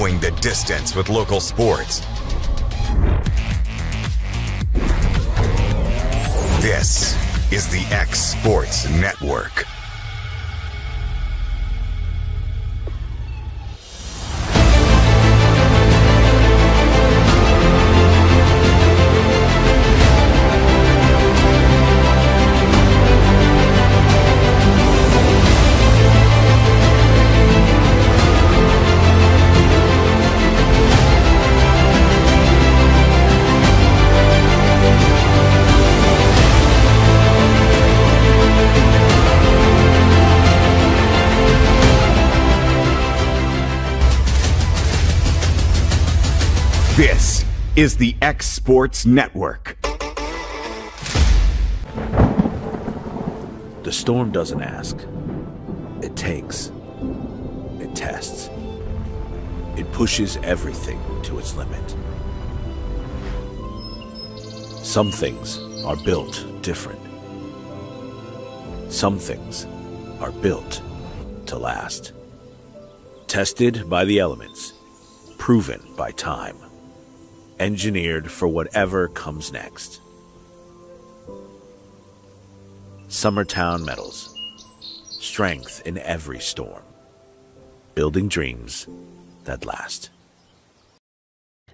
going the distance with local sports. This is the X Sports Network. This is the X Sports Network. The storm doesn't ask. It takes. It tests. It pushes everything to its limit. Some things are built different. Some things are built to last. Tested by the elements. Proven by time. Engineered for whatever comes next. Summertown Metals. Strength in every storm. Building dreams that last.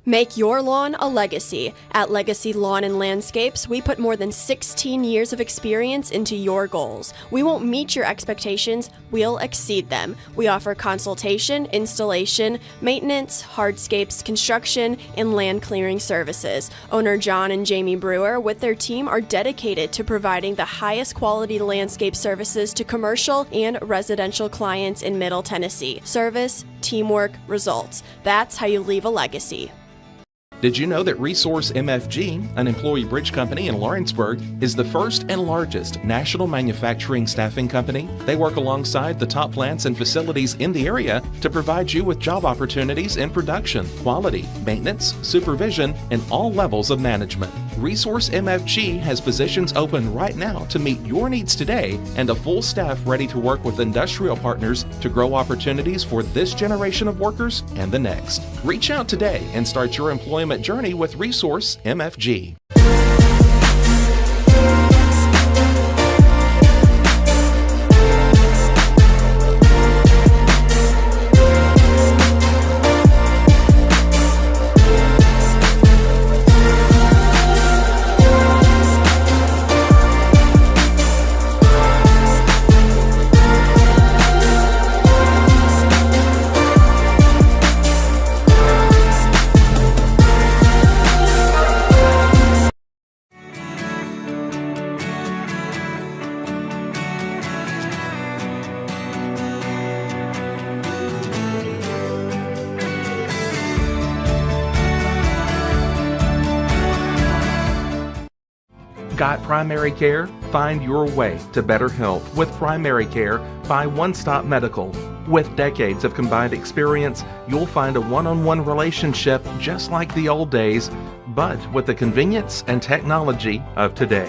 Make your lawn a legacy. At Legacy Lawn and Landscapes, we put more than 16 years of experience into your goals. We won't meet your expectations, we'll exceed them. We offer consultation, installation, maintenance, hardscapes, construction, and land clearing services. Owner John and Jamie Brewer with their team are dedicated to providing the highest quality landscape services to commercial and residential clients in Middle Tennessee. Service, teamwork, results. That's how you leave a legacy. Did you know that Resource MFG, an employee bridge company in Lawrenceburg, is the first and largest national manufacturing staffing company? They work alongside the top plants and facilities in the area to provide you with job opportunities in production, quality, maintenance, supervision, and all levels of management. Resource MFG has positions open right now to meet your needs today and a full staff ready to work with industrial partners to grow opportunities for this generation of workers and the next. Reach out today and start your employment journey with Resource MFG. Got primary care? Find your way to better health with primary care by One Stop Medical. With decades of combined experience, you'll find a one-on-one relationship just like the old days, but with the convenience and technology of today.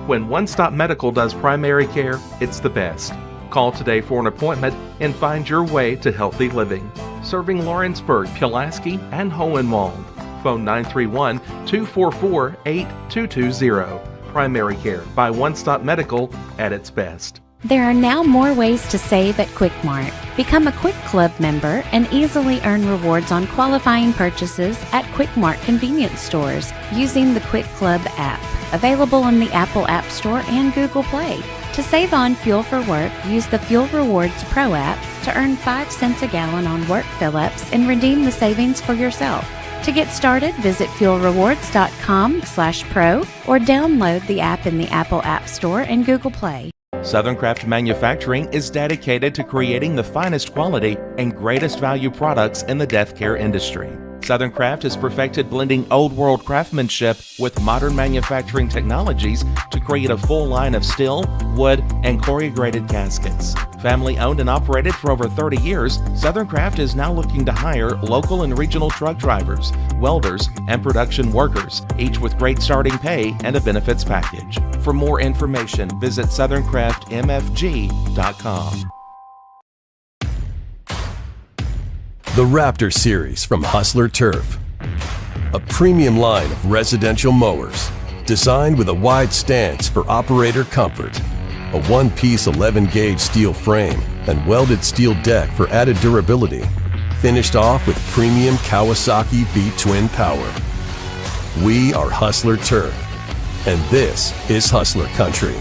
When One Stop Medical does primary care, it's the best. Call today for an appointment and find your way to healthy living. Serving Lawrenceburg, Pulaski, and Hohenwald. Phone 931-244-8220. Primary care by One Stop Medical at its best. There are now more ways to save at Quick Mart. Become a Quick Club member and easily earn rewards on qualifying purchases at Quick Mart convenience stores using the Quick Club app, available in the Apple App Store and Google Play. To save on fuel for work, use the Fuel Rewards Pro app to earn 5 cents a gallon on work fill-ups and redeem the savings for yourself. To get started, visit fuelrewards.com/pro or download the app in the Apple App Store and Google Play. Southern Craft Manufacturing is dedicated to creating the finest quality and greatest value products in the death care industry. Southern Craft has perfected blending old world craftsmanship with modern manufacturing technologies to create a full line of steel, wood, and corrugated caskets. Family owned and operated for over 30 years, Southern Craft is now looking to hire local and regional truck drivers, welders, and production workers, each with great starting pay and a benefits package. For more information, visit southerncraftmfg.com. The Raptor Series from Hustler Turf. A premium line of residential mowers designed with a wide stance for operator comfort. A one-piece 11-gauge steel frame and welded steel deck for added durability. Finished off with premium Kawasaki V-twin power. We are Hustler Turf, and this is Hustler Country.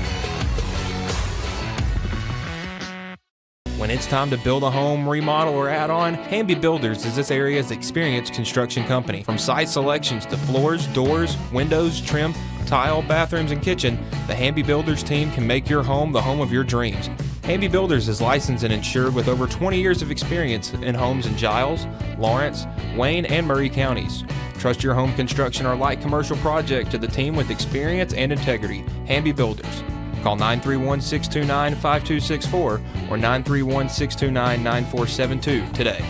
When it's time to build a home, remodel, or add on, Hamby Builders is this area's experienced construction company. From site selections to floors, doors, windows, trim, tile, bathrooms, and kitchen, the Hamby Builders team can make your home the home of your dreams. Hamby Builders is licensed and insured with over 20 years of experience in homes in Giles, Lawrence, Wayne, and Murray counties. Trust your home construction or light commercial project to the team with experience and integrity. Hamby Builders. Call 931-629-5264 or 931-629-9472 today.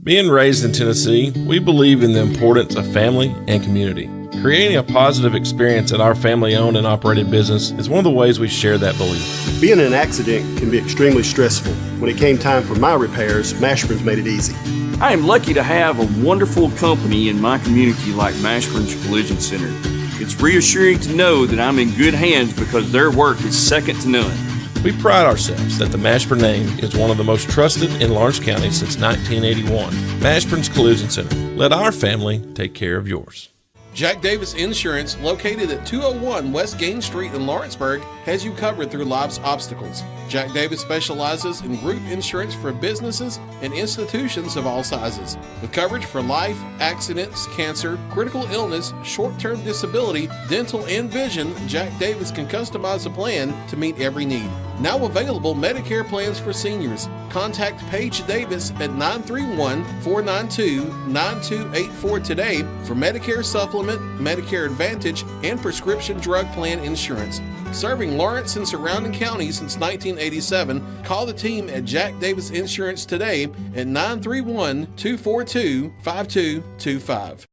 Being raised in Tennessee, we believe in the importance of family and community. Creating a positive experience at our family-owned and operated business is one of the ways we share that belief. Being in an accident can be extremely stressful. When it came time for my repairs, Mashburn's made it easy. I am lucky to have a wonderful company in my community like Mashburn's Collision Center. It's reassuring to know that I'm in good hands because their work is second to none. We pride ourselves that the Mashburn name is one of the most trusted in Lawrence County since 1981. Mashburn's Collision Center. Let our family take care of yours. Jack Davis Insurance, located at 201 West Gain Street in Lawrenceburg, has you covered through life's obstacles. Jack Davis specializes in group insurance for businesses and institutions of all sizes, with coverage for life, accidents, cancer, critical illness, short-term disability, dental, and vision. Jack Davis can customize a plan to meet every need. Now available Medicare plans for seniors. Contact Paige Davis at 931-492-9284 today for Medicare Supplement, Medicare Advantage, and prescription drug plan insurance. Serving Lawrence and surrounding counties since 1987, call the team at Jack Davis Insurance today at 931-242-5225.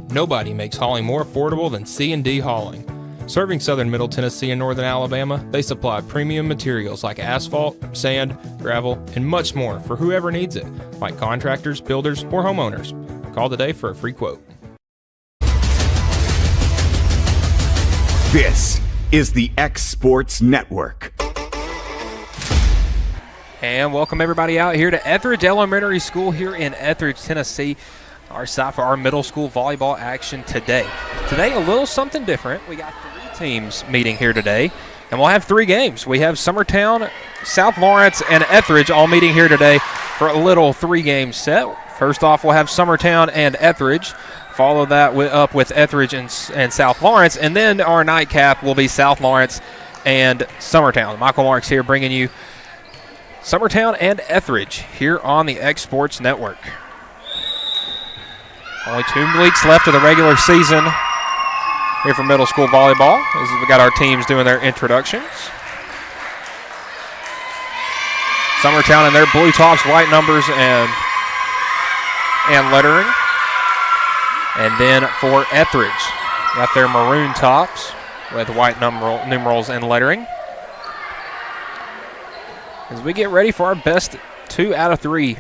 Nobody makes hauling more affordable than C&D Hauling. Serving southern Middle Tennessee and northern Alabama, they supply premium materials like asphalt, sand, gravel, and much more for whoever needs it, like contractors, builders, or homeowners. Call today for a free quote. This is the X Sports Network. And welcome everybody out here to Ethridge Elementary School here in Ethridge, Tennessee. Our site for our middle school volleyball action today. Today, a little something different. We got 3 teams meeting here today, and we'll have 3 games. We have Summertown, South Lawrence, and Ethridge all meeting here today for a little 3-game set. First off, we'll have Summertown and Ethridge. Follow that up with Ethridge and South Lawrence, and then our nightcap will be South Lawrence and Summertown. Michael Marks here bringing you Summertown and Ethridge here on the X Sports Network. Only 2 weeks left of the regular season here for middle school volleyball as we got our teams doing their introductions. Summertown in their blue tops, white numbers, and lettering. And then for Ethridge, got their maroon tops with white numerals and lettering. As we get ready for our best 2 out of 3.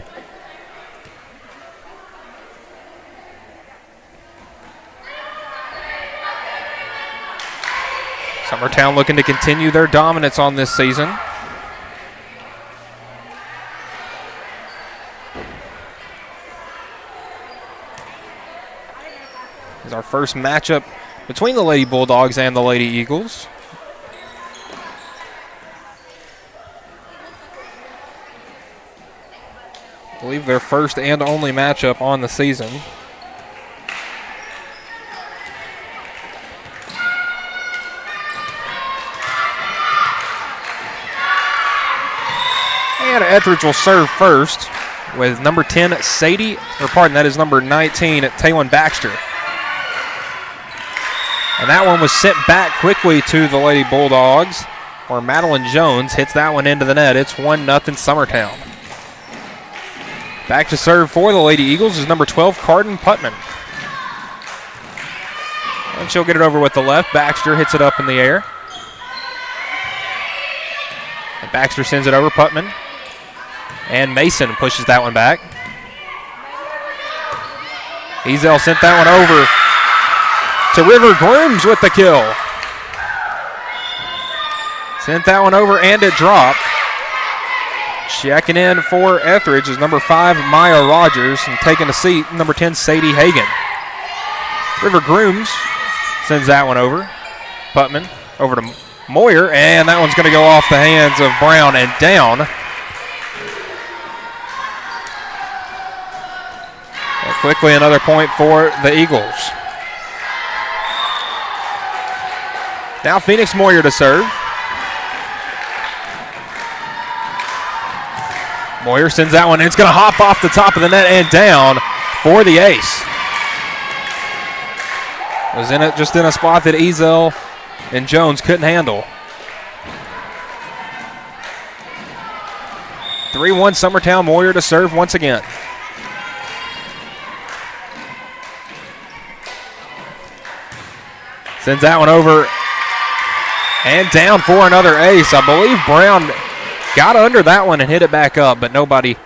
Summertown looking to continue their dominance on this season. Is our first matchup between the Lady Bulldogs and the Lady Eagles. I believe their first and only matchup on the season. And Ethridge will serve first with number 10, that is number 19, Taylon Baxter. And that one was sent back quickly to the Lady Bulldogs, where Madeline Jones hits that one into the net. It's 1-0 Summertown. Back to serve for the Lady Eagles is number 12, Carden Putman. And she'll get it over with the left. Baxter hits it up in the air. And Baxter sends it over, Putman. And Mason pushes that one back. Ezel sent that one over to River Grooms with the kill. Sent that one over and it dropped. Checking in for Ethridge is number 5, Maya Rogers, and taking a seat, number 10, Sadie Hagan. River Grooms sends that one over. Putman over to Moyer, and that one's going to go off the hands of Brown and down. And quickly another point for the Eagles. Now Phoenix Moyer to serve. Moyer sends that one, and it's going to hop off the top of the net and down for the ace. Was in it just in a spot that Ezel and Jones couldn't handle. 3-1 Summertown. Moyer to serve once again. Sends that one over and down for another ace. I believe Brown got under that one and hit it back up, but nobody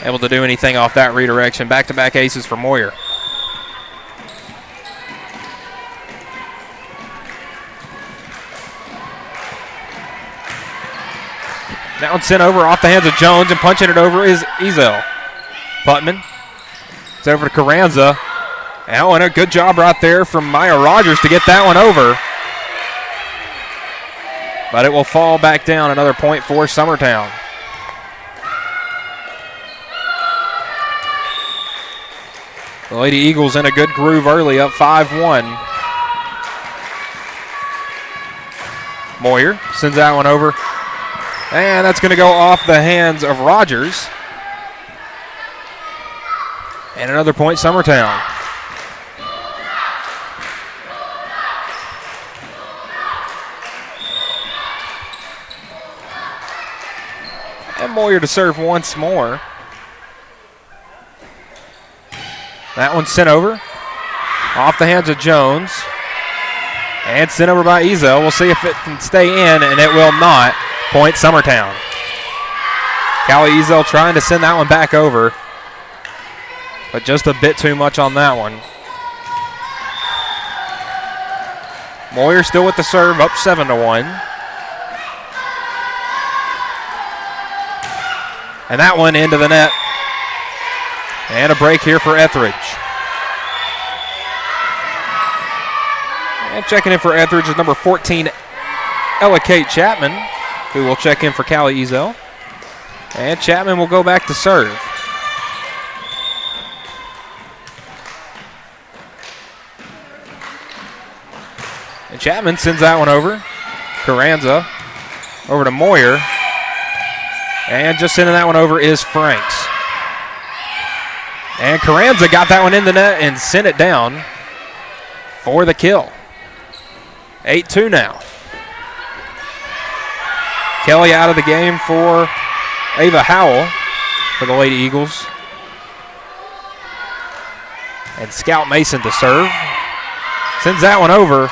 able to do anything off that redirection. Back-to-back aces for Moyer. That one sent over off the hands of Jones, and punching it over is Ezel. Putman. It's over to Carranza. And a good job right there from Maya Rogers to get that one over. But it will fall back down. Another point for Summertown. The Lady Eagles in a good groove early, up 5-1. Moyer sends that one over. And that's going to go off the hands of Rogers. And another point, Summertown. And Moyer to serve once more. That one's sent over. Off the hands of Jones. And sent over by Ezel. We'll see if it can stay in, and it will not. Point Summertown. Callie Ezel trying to send that one back over, but just a bit too much on that one. Moyer still with the serve, up 7-1. And that one into the net. And a break here for Ethridge. And checking in for Ethridge is number 14, Ella Kate Chapman, who will check in for Callie Ezel. And Chapman will go back to serve. And Chapman sends that one over. Carranza over to Moyer. And just sending that one over is Franks. And Carranza got that one in the net and sent it down for the kill. 8-2 now. Kelly out of the game for Ava Howell for the Lady Eagles. And Scout Mason to serve. Sends that one over.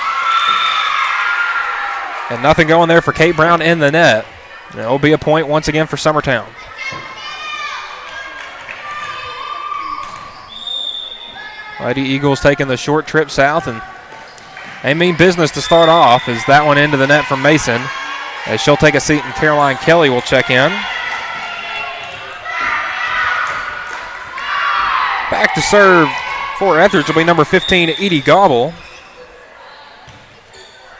And nothing going there for Kate Brown in the net. And it will be a point once again for Summertown. Lady Eagles taking the short trip south, and they mean business to start off as that one into the net from Mason. As she'll take a seat and Caroline Kelly will check in. Back to serve for Ethridge will be number 15, Edie Gobble.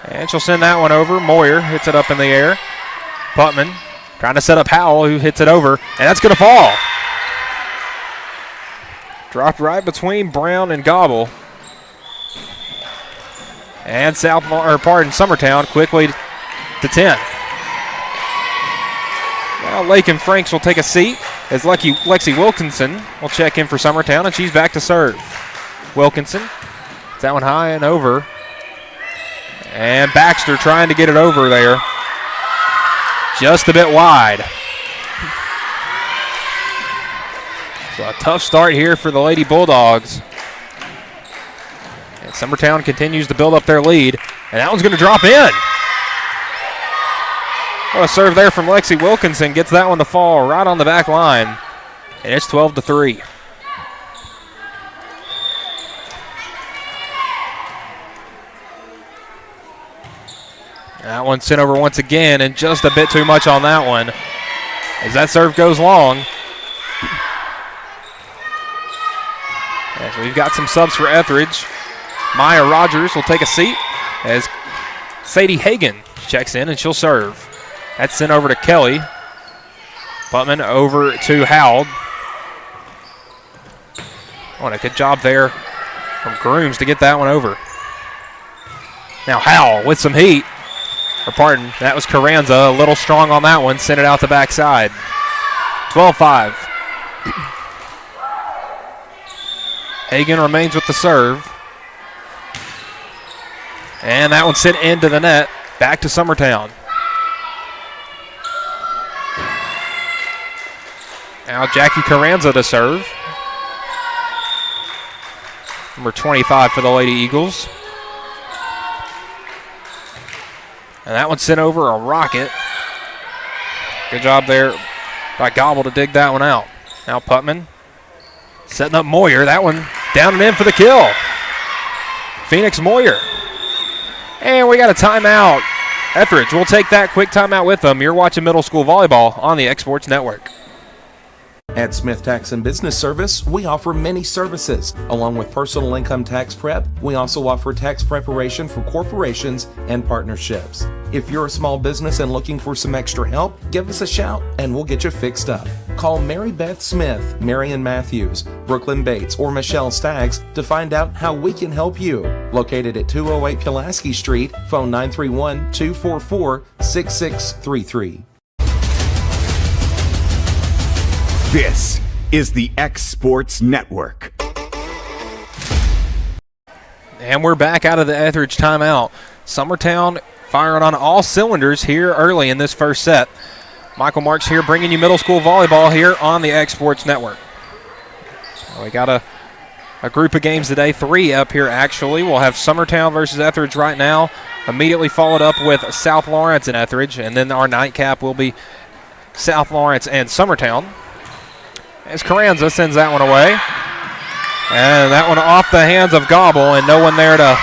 And she'll send that one over. Moyer hits it up in the air. Putman trying to set up Howell, who hits it over, and that's going to fall. Dropped right between Brown and Gobble. And Summertown quickly to 10. Now Lake and Franks will take a seat as Lexi Wilkinson will check in for Summertown, and she's back to serve. Wilkinson, that one high and over. And Baxter trying to get it over there. Just a bit wide. So a tough start here for the Lady Bulldogs. And Summertown continues to build up their lead. And that one's going to drop in. What a serve there from Lexi Wilkinson. Gets that one to fall right on the back line. And it's 12-3. That one sent over once again, and just a bit too much on that one as that serve goes long. So we've got some subs for Ethridge. Maya Rogers will take a seat as Sadie Hagan checks in, and she'll serve. That's sent over to Kelly. Putman over to Howell. Oh, and a good job there from Grooms to get that one over. Now Howell with some heat. Or pardon, that was Carranza, a little strong on that one, sent it out the backside. 12-5. Hagan remains with the serve. And that one sent into the net, back to Summertown. Now Jackie Carranza to serve. Number 25 for the Lady Eagles. And that one sent over a rocket. Good job there by Gobble to dig that one out. Now Putman setting up Moyer. That one down and in for the kill. Phoenix Moyer. And we got a timeout. Ethridge will take that quick timeout with them. You're watching middle school volleyball on the X Sports Network. At Smith Tax and Business Service, we offer many services. Along with personal income tax prep, we also offer tax preparation for corporations and partnerships. If you're a small business and looking for some extra help, give us a shout and we'll get you fixed up. Call Mary Beth Smith, Marion Matthews, Brooklyn Bates, or Michelle Staggs to find out how we can help you. Located at 208 Pulaski Street, phone 931-244-6633. This is the X Sports Network. And we're back out of the Ethridge timeout. Summertown firing on all cylinders here early in this first set. Michael Marks here bringing you middle school volleyball here on the X Sports Network. We got a group of games today, 3 up here actually. We'll have Summertown versus Ethridge right now, immediately followed up with South Lawrence and Ethridge, and then our nightcap will be South Lawrence and Summertown. As Carranza sends that one away. And that one off the hands of Gobble, and no one there to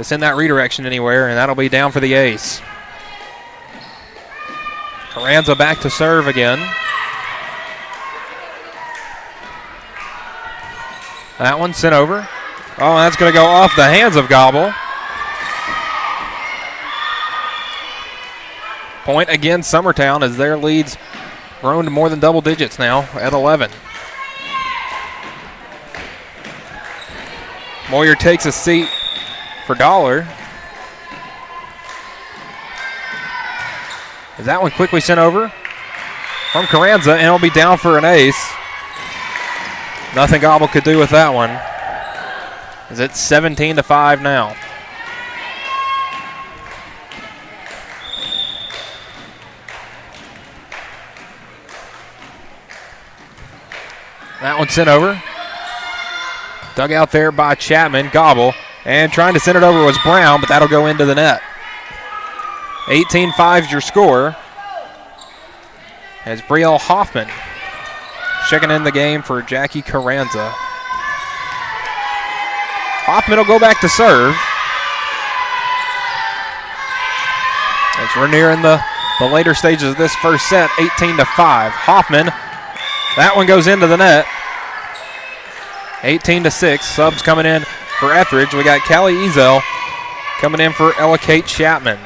send that redirection anywhere, and that'll be down for the ace. Carranza back to serve again. That one sent over. Oh, that's going to go off the hands of Gobble. Point again, Summertown, as their leads grown to more than double digits now at 11. Moyer takes a seat for Dollar. Is that one quickly sent over from Carranza, and it'll be down for an ace. Nothing Gobble could do with that one. Is it 17-5 now? That one sent over. Dug out there by Chapman, Gobble, and trying to send it over was Brown, but that'll go into the net. 18-5 is your score. As Brielle Hoffman checking in the game for Jackie Carranza. Hoffman will go back to serve. As we're nearing the later stages of this first set, 18-5. Hoffman, that one goes into the net. 18-6. Subs coming in for Ethridge. We got Callie Ezel coming in for Ella Kate Chapman.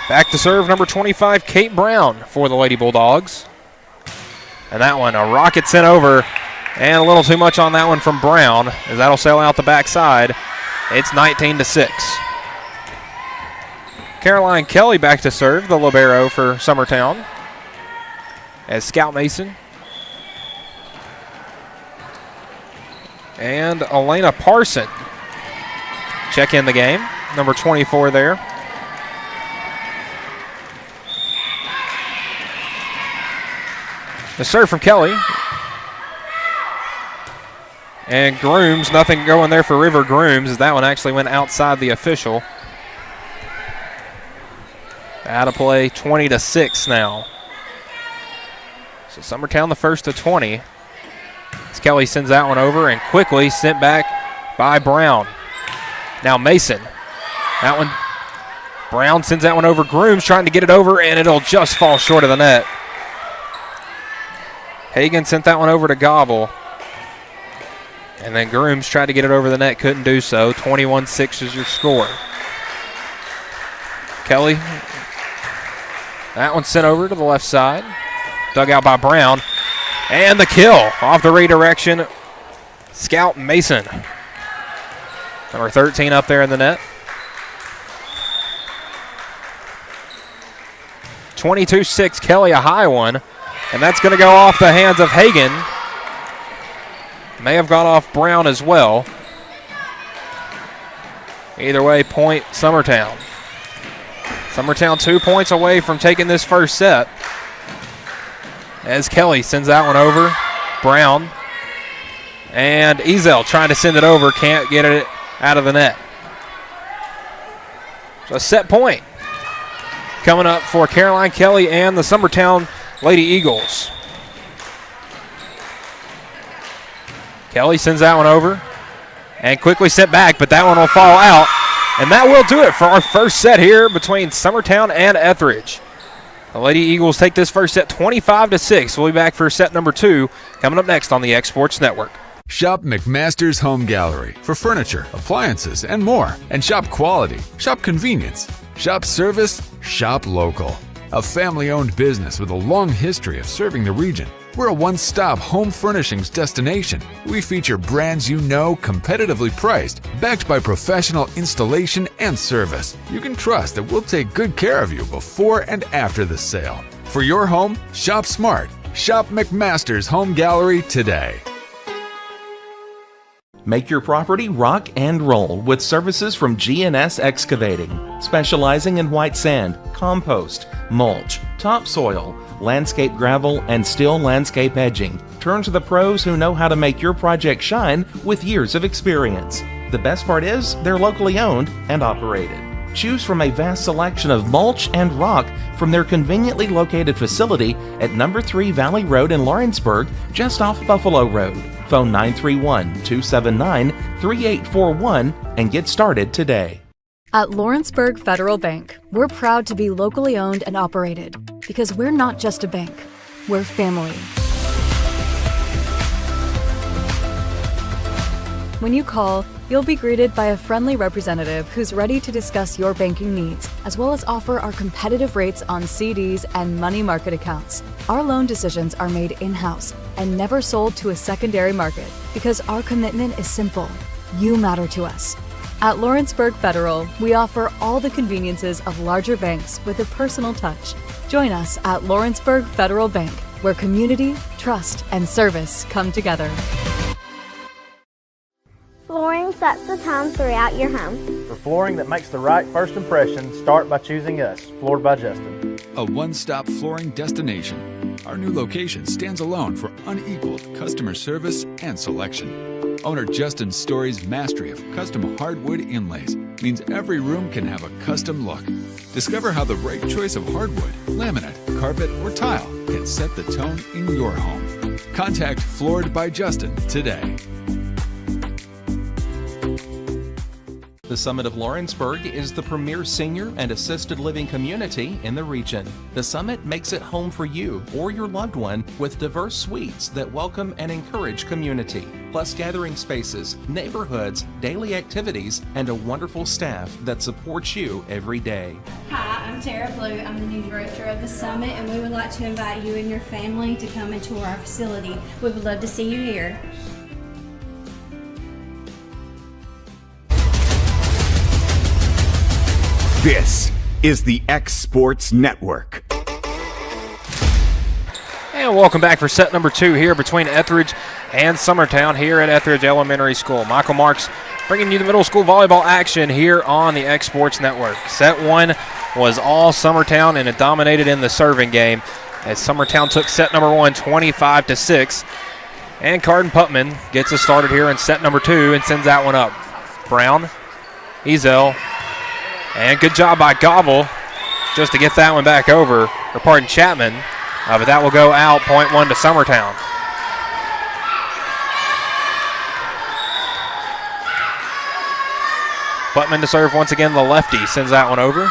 Back to serve, number 25, Kate Brown for the Lady Bulldogs. And that one, a rocket sent over, and a little too much on that one from Brown, as that'll sail out the backside. It's 19-6. Caroline Kelly back to serve, the libero for Summertown. As Scout Mason and Elena Parson check in the game, number 24 there. The serve from Kelly. And Grooms, nothing going there for River Grooms, as that one actually went outside the official. Out of play, 20-6 now. So Summertown the first to 20. As Kelly sends that one over and quickly sent back by Brown. Now Mason. That one, Brown sends that one over. Grooms trying to get it over, and it'll just fall short of the net. Hagan sent that one over to Gobble. And then Grooms tried to get it over the net, couldn't do so. 21-6 is your score. Kelly, that one sent over to the left side. Dug out by Brown. And the kill off the redirection. Scout Mason. Number 13 up there in the net. 22-6, Kelly, a high one. And that's going to go off the hands of Hagan. May have gone off Brown as well. Either way, point Summertown. Summertown 2 points away from taking this first set. As Kelly sends that one over. Brown. And Ezel trying to send it over. Can't get it out of the net. So a set point coming up for Caroline Kelly and the Summertown Lady Eagles. Kelly sends that one over and quickly sent back, but that one will fall out. And that will do it for our first set here between Summertown and Ethridge. The Lady Eagles take this first set 25-6. We'll be back for set number 2 coming up next on the X Sports Network. Shop McMaster's Home Gallery for furniture, appliances, and more. And shop quality, shop convenience, shop service, shop local. A family-owned business with a long history of serving the region. We're a one-stop home furnishings destination. We feature brands you know, competitively priced, backed by professional installation and service. You can trust that we'll take good care of you before and after the sale. For your home, shop smart. Shop McMaster's Home Gallery today. Make your property rock and roll with services from G&S Excavating, specializing in white sand, compost, mulch, topsoil, landscape gravel, and steel landscape edging. Turn to the pros who know how to make your project shine with years of experience. The best part is they're locally owned and operated. Choose from a vast selection of mulch and rock from their conveniently located facility at number 3 Valley Road in Lawrenceburg, just off Buffalo Road. Phone 931-279-3841 and get started today. At Lawrenceburg Federal Bank, we're proud to be locally owned and operated because we're not just a bank, we're family. When you call, you'll be greeted by a friendly representative who's ready to discuss your banking needs, as well as offer our competitive rates on CDs and money market accounts. Our loan decisions are made in-house and never sold to a secondary market because our commitment is simple. You matter to us. At Lawrenceburg Federal, we offer all the conveniences of larger banks with a personal touch. Join us at Lawrenceburg Federal Bank, where community, trust, and service come together. Flooring sets the tone throughout your home. For flooring that makes the right first impression, start by choosing us, Floored by Justin. A one-stop flooring destination. Our new location stands alone for unequaled customer service and selection. Owner Justin Story's mastery of custom hardwood inlays means every room can have a custom look. Discover how the right choice of hardwood, laminate, carpet, or tile can set the tone in your home. Contact Floored by Justin today. The Summit of Lawrenceburg is the premier senior and assisted living community in the region. The Summit makes it home for you or your loved one with diverse suites that welcome and encourage community, plus gathering spaces, neighborhoods, daily activities, and a wonderful staff that supports you every day. Hi, I'm Tara Blue. I'm the new director of the Summit, and we would like to invite you and your family to come and tour our facility. We would love to see you here. This is the X Sports Network. And welcome back for set number 2 here between Ethridge and Summertown here at Ethridge Elementary School. Michael Marks bringing you the middle school volleyball action here on the X Sports Network. Set 1 was all Summertown, and it dominated in the serving game as Summertown took set number 1 25-6. And Carden Putman gets us started here in set number 2 and sends that one up. Brown, Ezel, and good job by Gobble just to get that one back over, or pardon, Chapman. But that will go out, point 1 to Summertown. Putman to serve once again. The lefty sends that one over.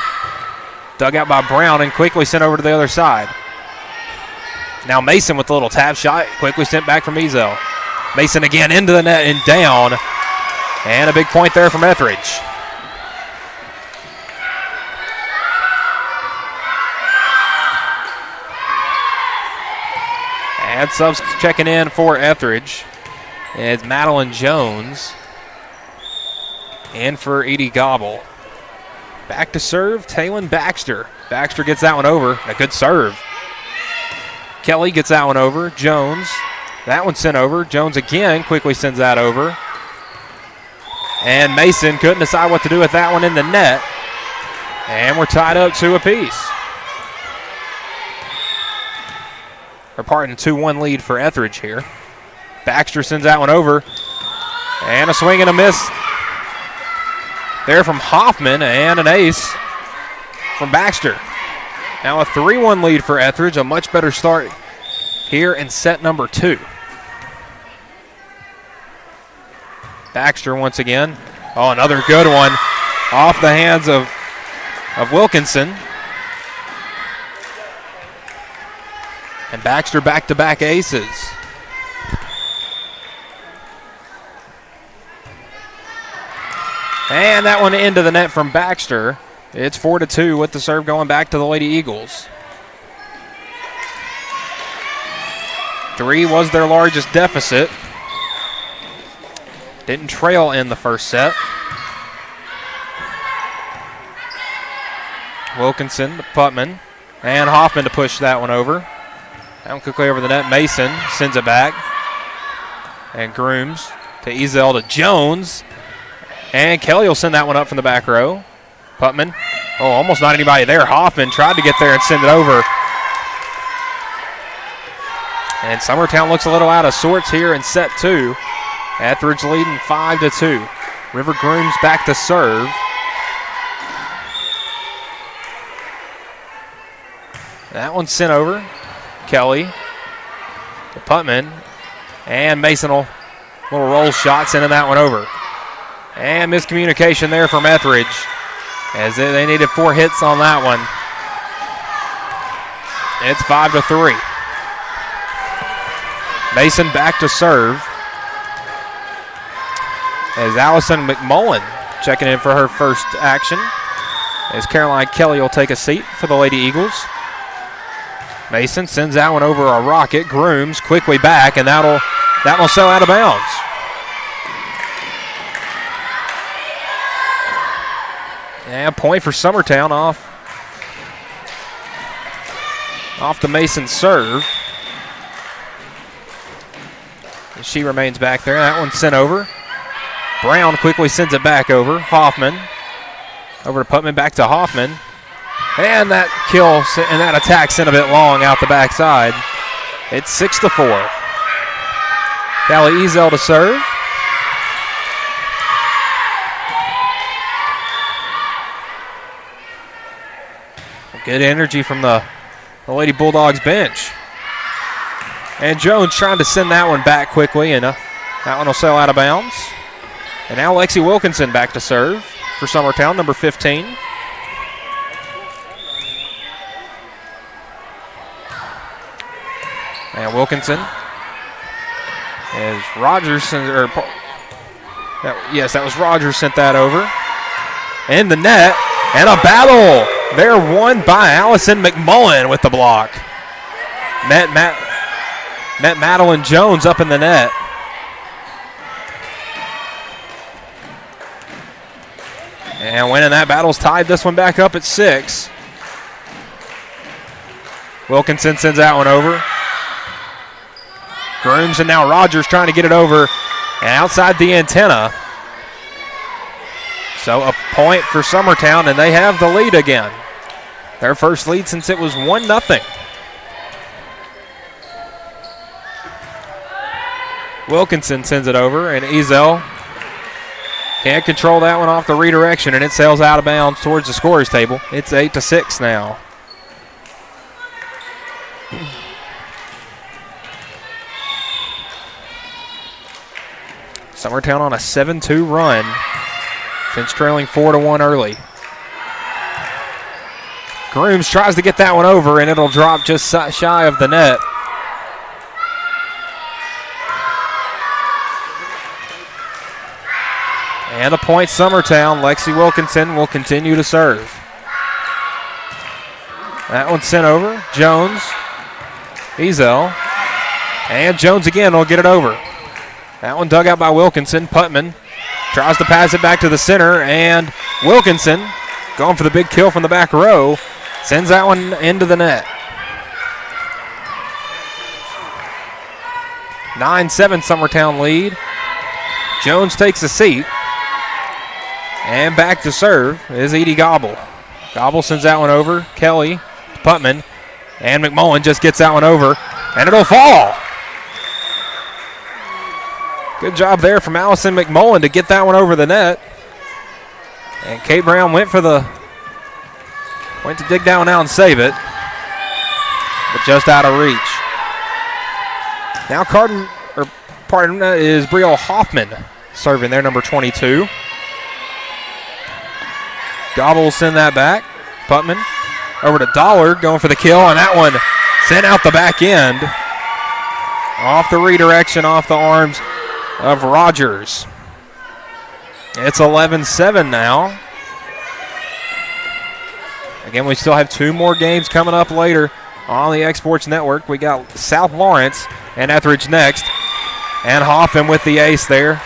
Dug out by Brown and quickly sent over to the other side. Now Mason with a little tap shot. Quickly sent back from Ezel. Mason again into the net and down. And a big point there from Ethridge. And subs checking in for Ethridge. It's Madeline Jones. And for Edie Gobble. Back to serve, Taylon Baxter. Baxter gets that one over. A good serve. Kelly gets that one over. Jones. That one sent over. Jones again quickly sends that over. And Mason couldn't decide what to do with that one in the net. And we're tied up 2 apiece. Or pardon, 2-1 lead for Ethridge here. Baxter sends that one over. And a swing and a miss there from Hoffman, and an ace from Baxter. Now a 3-1 lead for Ethridge, a much better start here in set number 2. Baxter once again. Oh, another good one off the hands of Wilkinson. And Baxter back-to-back aces. And that one into the net from Baxter. It's 4-2 with the serve going back to the Lady Eagles. 3 was their largest deficit. Didn't trail in the first set. Wilkinson to Putman. And Hoffman to push that one over. That one quickly over the net. Mason sends it back. And Grooms to Ezel to Jones. And Kelly will send that one up from the back row. Putman. Oh, almost not anybody there. Hoffman tried to get there and send it over. And Summertown looks a little out of sorts here in set 2. Ethridge leading 5-2. River Grooms back to serve. That one sent over. Kelly to Putman. And Mason will little roll shot sending that one over. And miscommunication there from Ethridge as they needed 4 hits on that one. It's 5-3. Mason back to serve as Allison McMullen checking in for her first action. As Caroline Kelly will take a seat for the Lady Eagles. Mason sends that one over a rocket. Grooms quickly back, and that will sail out of bounds. And point for Summertown off the Mason serve. And she remains back there. That one sent over. Brown quickly sends it back over. Hoffman. Over to Putman, back to Hoffman. And that kill and that attack sent a bit long out the backside. It's 6-4. Callie Ezel to serve. Good energy from the Lady Bulldogs bench. And Jones trying to send that one back quickly, and that one will sail out of bounds. And now Lexi Wilkinson back to serve for Summertown, number 15. And Wilkinson as Rogers, that was Rogers sent that over. In the net, and a battle. They're won by Allison McMullen with the block. Met Madeline Jones up in the net. And winning that battle's tied this one back up at 6. Wilkinson sends that one over. Grooms and now Rogers trying to get it over and outside the antenna. So a point for Summertown, and they have the lead again. Their first lead since it was 1-0. Wilkinson sends it over, and Ezel can't control that one off the redirection, and it sails out of bounds towards the scorer's table. It's 8-6 now. Summertown on a 7-2 run. since trailing 4-1 early. Grooms tries to get that one over, and it'll drop just shy of the net. And a point, Summertown. Lexi Wilkinson will continue to serve. That one's sent over. Jones. Ezel. And Jones again will get it over. That one dug out by Wilkinson. Putman tries to pass it back to the center, and Wilkinson, going for the big kill from the back row, sends that one into the net. 9-7 Summertown lead. Jones takes a seat. And back to serve is Edie Gobble. Gobble sends that one over. Kelly, Putman, and McMullen just gets that one over, and it'll fall. Good job there from Allison McMullen to get that one over the net. And Kate Brown went to dig that one out and save it, but just out of reach. Now is Brielle Hoffman serving there, number 22. Gobble will send that back. Putman over to Dollar, going for the kill, and that one sent out the back end. Off the redirection, off the arms of Rogers. It's 11-7 now. Again, we still have 2 more games coming up later on the Exports Network. We got South Lawrence and Ethridge next. And Hoffman with the ace there.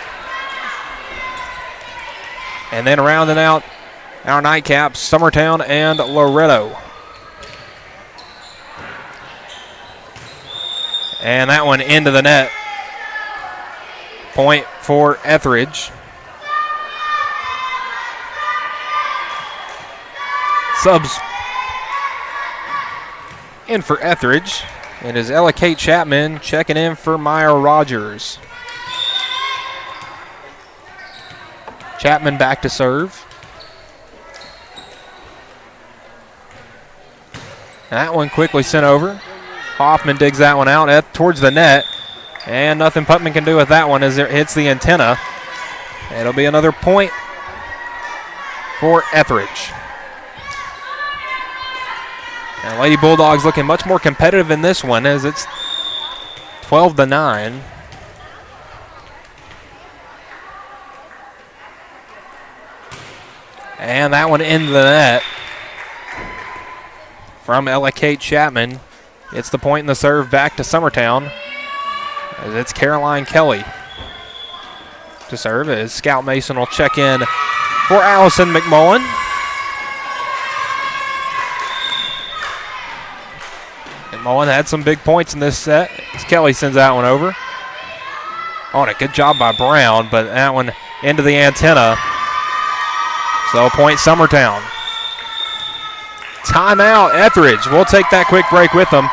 And then rounding out our nightcaps, Summertown and Loretto. And that one into the net. Point for Ethridge. Subs in for Ethridge. It is Ella Kate Chapman checking in for Maya Rogers. Chapman back to serve. That one quickly sent over. Hoffman digs that one out towards the net. And nothing Putman can do with that one as it hits the antenna. It'll be another point for Ethridge. And Lady Bulldogs looking much more competitive in this one as it's 12-9. And that one into the net from Ella Kate Chapman. It's the point in the serve back to Summertown. As it's Caroline Kelly to serve as Scout Mason will check in for Allison McMullen. McMullen had some big points in this set as Kelly sends that one over. Oh, and a good job by Brown, but that one into the antenna. So point Summertown. Timeout, Ethridge. We'll take that quick break with them.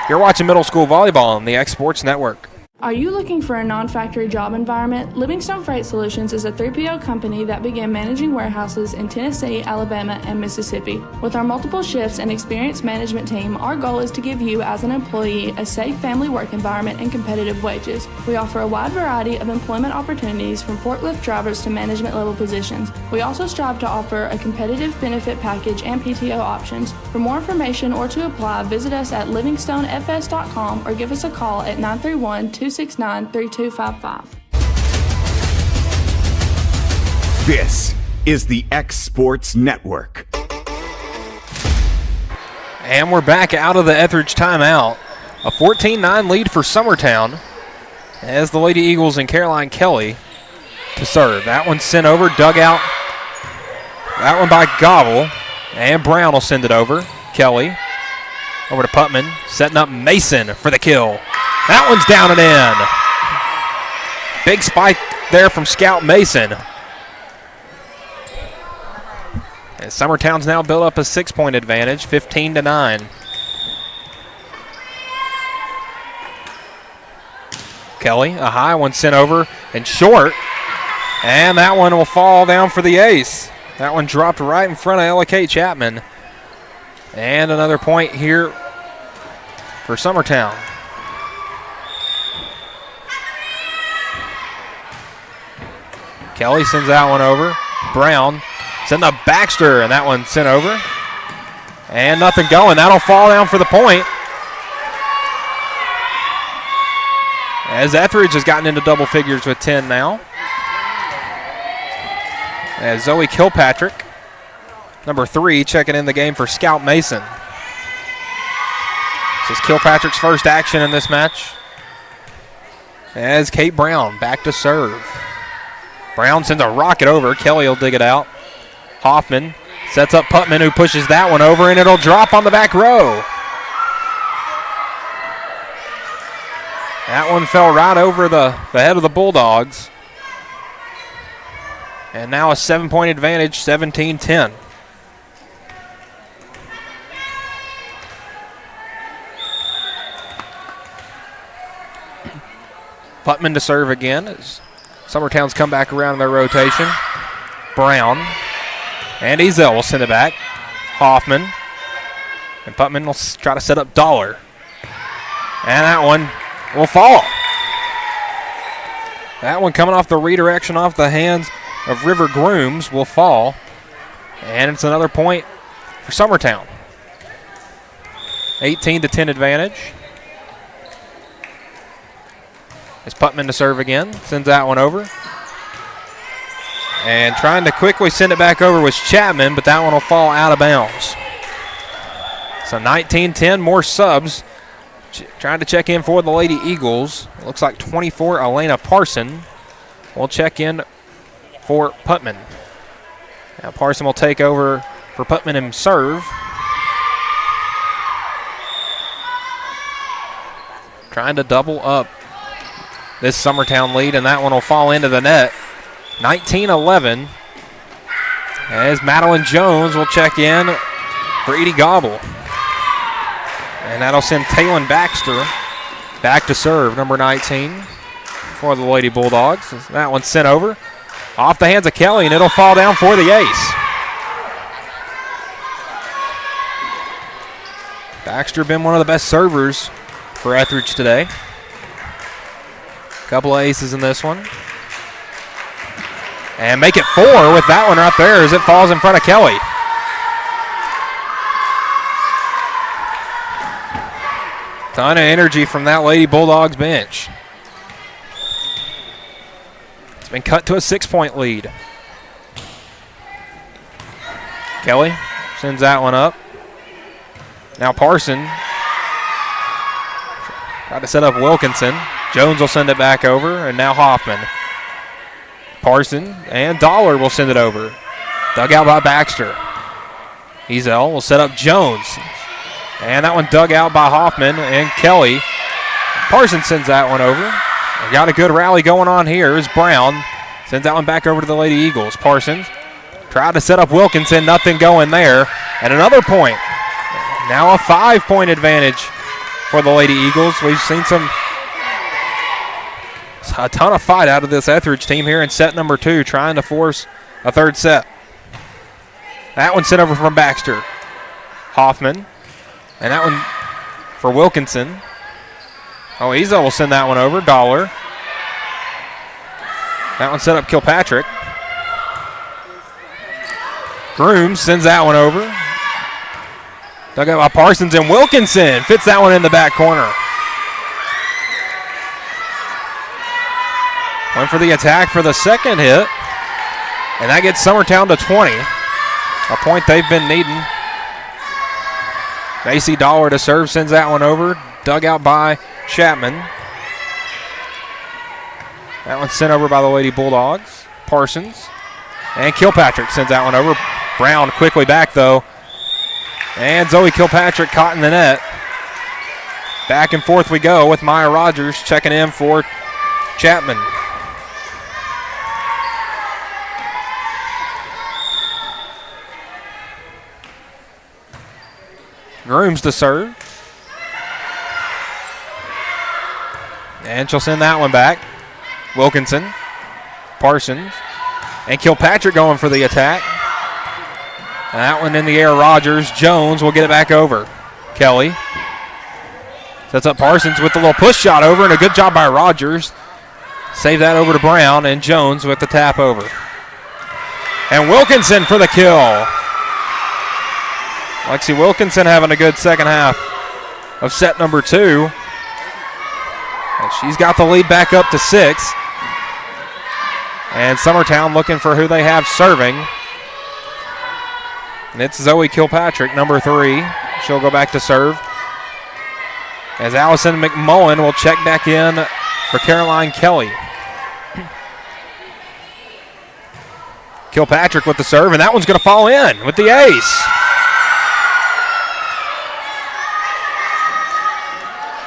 You're watching Middle School Volleyball on the Exports Network. Are you looking for a non-factory job environment? Livingstone Freight Solutions is a 3PL company that began managing warehouses in Tennessee, Alabama, and Mississippi. With our multiple shifts and experienced management team, our goal is to give you, as an employee, a safe family work environment and competitive wages. We offer a wide variety of employment opportunities from forklift drivers to management level positions. We also strive to offer a competitive benefit package and PTO options. For more information or to apply, visit us at livingstonefs.com or give us a call at 931-269-3255. This is the X Sports Network. And we're back out of the Ethridge timeout. A 14-9 lead for Summertown as the Lady Eagles and Caroline Kelly to serve. That one sent over, dug out. That one by Gobble. And Brown will send it over. Kelly over to Putman, setting up Mason for the kill. That one's down and in. Big spike there from Scout Mason. And Summertown's now built up a 6-point advantage, 15-9. Kelly, a high one sent over and short. And that one will fall down for the ace. That one dropped right in front of Ella Kate Chapman. And another point here for Summertown. Kelly sends that one over. Brown sending a Baxter, and that one sent over. And nothing going. That'll fall down for the point. As Ethridge has gotten into double figures with 10 now. As Zoe Kilpatrick, number 3, checking in the game for Scout Mason. This is Kilpatrick's first action in this match. As Kate Brown back to serve. Brown sends a rocket over. Kelly will dig it out. Hoffman sets up Putman, who pushes that one over, and it'll drop on the back row. That one fell right over the head of the Bulldogs. And now a 7-point advantage, 17-10. Putman to serve again as Summertown's come back around in their rotation. Brown and Ezel will send it back. Hoffman. And Putman will try to set up Dollar. And that one will fall. That one coming off the redirection off the hands of River Grooms will fall. And it's another point for Summertown. 18-10 advantage. It's Putman to serve again. Sends that one over. And trying to quickly send it back over was Chapman, but that one will fall out of bounds. So 19-10, more subs. Trying to check in for the Lady Eagles. It looks like 24, Elena Parson will check in for Putman. Now Parson will take over for Putman and serve. Trying to double up this Summertown lead, and that one will fall into the net. 19-11 as Madeline Jones will check in for Edie Gobble. And that'll send Taylon Baxter back to serve, number 19 for the Lady Bulldogs. That one's sent over off the hands of Kelly, and it'll fall down for the ace. Baxter been one of the best servers for Ethridge today. Couple of aces in this one. And make it 4 with that one right there as it falls in front of Kelly. Ton of energy from that Lady Bulldogs bench. It's been cut to a 6-point lead. Kelly sends that one up. Now Parson tried to set up Wilkinson. Jones will send it back over, and now Hoffman. Parson and Dollar will send it over. Dug out by Baxter. Ezel will set up Jones. And that one dug out by Hoffman and Kelly. Parson sends that one over. We got a good rally going on here as Brown sends that one back over to the Lady Eagles. Parsons tried to set up Wilkinson, nothing going there. And another point. Now a 5-point advantage for the Lady Eagles. We've seen a ton of fight out of this Ethridge team here in set number 2, trying to force a third set. That one sent over from Baxter. Hoffman. And that one for Wilkinson. Oh, Ezel will send that one over. Dollar. That one set up Kilpatrick. Grooms sends that one over. Dug out by Parsons, and Wilkinson fits that one in the back corner. Went for the attack for the second hit. And that gets Summertown to 20. A point they've been needing. Macy Dollar to serve, sends that one over. Dug out by Chapman. That one's sent over by the Lady Bulldogs. Parsons. And Kilpatrick sends that one over. Brown quickly back, though. And Zoe Kilpatrick caught in the net. Back and forth we go with Maya Rogers checking in for Chapman. Grooms to serve. And she'll send that one back. Wilkinson. Parsons. And Kilpatrick going for the attack. And that one in the air, Rogers. Jones will get it back over. Kelly. Sets up Parsons with the little push shot over, and a good job by Rogers. Save that over to Brown, and Jones with the tap over. And Wilkinson for the kill. Lexi Wilkinson having a good second half of set number 2. And she's got the lead back up to 6. And Summertown looking for who they have serving. And it's Zoe Kilpatrick, number 3. She'll go back to serve. As Allison McMullen will check back in for Caroline Kelly. Kilpatrick with the serve, and that one's going to fall in with the ace.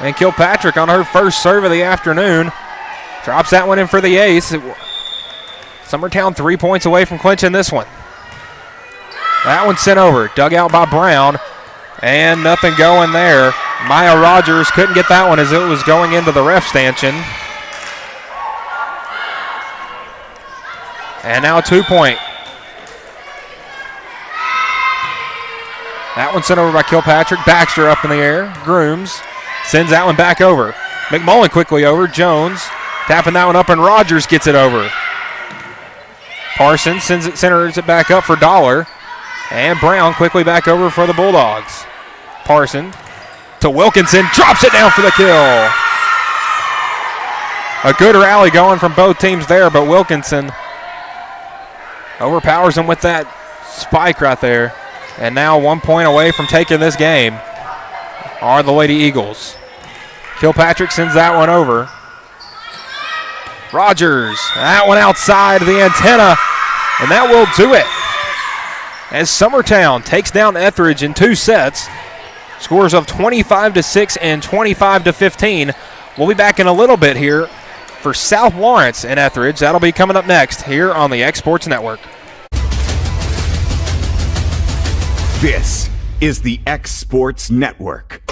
And Kilpatrick on her first serve of the afternoon drops that one in for the ace. Summertown 3 points away from clinching this one. That one sent over, dug out by Brown, and nothing going there. Maya Rogers couldn't get that one as it was going into the ref stanchion. And now a 2-point. That one sent over by Kilpatrick. Baxter up in the air. Grooms sends that one back over. McMullen quickly over. Jones tapping that one up, and Rogers gets it over. Parsons centers it back up for Dollar. And Brown quickly back over for the Bulldogs. Parson to Wilkinson, drops it down for the kill. A good rally going from both teams there, but Wilkinson overpowers him with that spike right there. And now 1 point away from taking this game are the Lady Eagles. Kilpatrick sends that one over. Rogers, that one outside the antenna, and that will do it. As Summertown takes down Ethridge in 2 sets, scores of 25-6 and 25-15. We'll be back in a little bit here for South Lawrence and Ethridge. That'll be coming up next here on the X Sports Network. This is the X Sports Network.